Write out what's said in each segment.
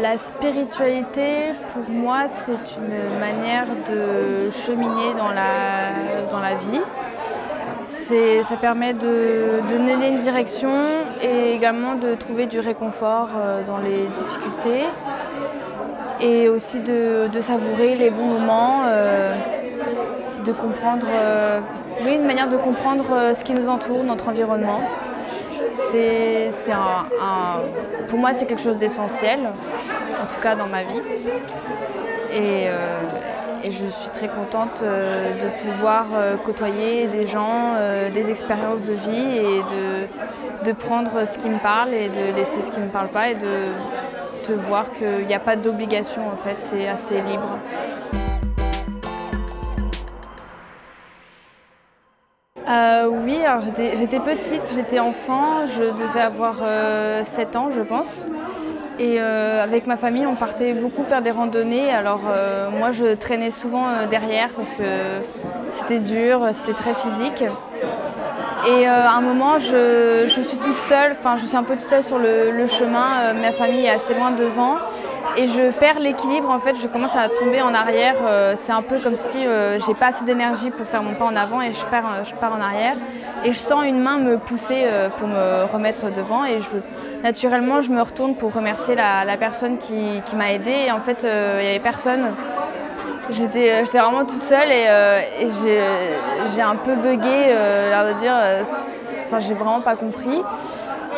La spiritualité, pour moi, c'est une manière de cheminer dans la vie. Ça permet de donner une direction et également de trouver du réconfort dans les difficultés et aussi de savourer les bons moments, de comprendre, une manière de comprendre ce qui nous entoure, notre environnement. Pour moi, c'est quelque chose d'essentiel, en tout cas dans ma vie. Et je suis très contente de pouvoir côtoyer des gens, des expériences de vie et de prendre ce qui me parle et de laisser ce qui ne me parle pas et de voir qu'il n'y a pas d'obligation en fait, c'est assez libre. Oui, alors j'étais petite, j'étais enfant, je devais avoir 7 ans je pense. Et avec ma famille, on partait beaucoup faire des randonnées. Alors moi, je traînais souvent derrière parce que c'était dur, c'était très physique. Et à un moment, je suis toute seule, je suis un peu toute seule sur le chemin. Ma famille est assez loin devant. Et je perds l'équilibre, en fait, je commence à tomber en arrière. C'est un peu comme si j'ai pas assez d'énergie pour faire mon pas en avant et je pars en arrière. Et je sens une main me pousser pour me remettre devant et naturellement je me retourne pour remercier la personne qui m'a aidée. Et en fait, il n'y avait personne. J'étais vraiment toute seule et j'ai un peu bugué, l'air de dire, j'ai vraiment pas compris.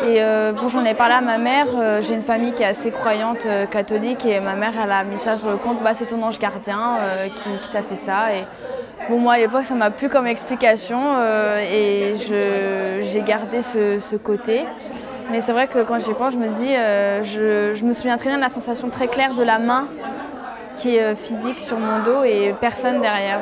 Et bon, j'en ai parlé à ma mère, j'ai une famille qui est assez croyante catholique et ma mère elle a mis ça sur le compte, c'est ton ange gardien qui t'a fait ça. Et bon, moi à l'époque ça m'a plu comme explication et j'ai gardé ce côté. Mais c'est vrai que quand j'y pense, je me dis, je me souviens très bien de la sensation très claire de la main qui est physique sur mon dos et personne derrière.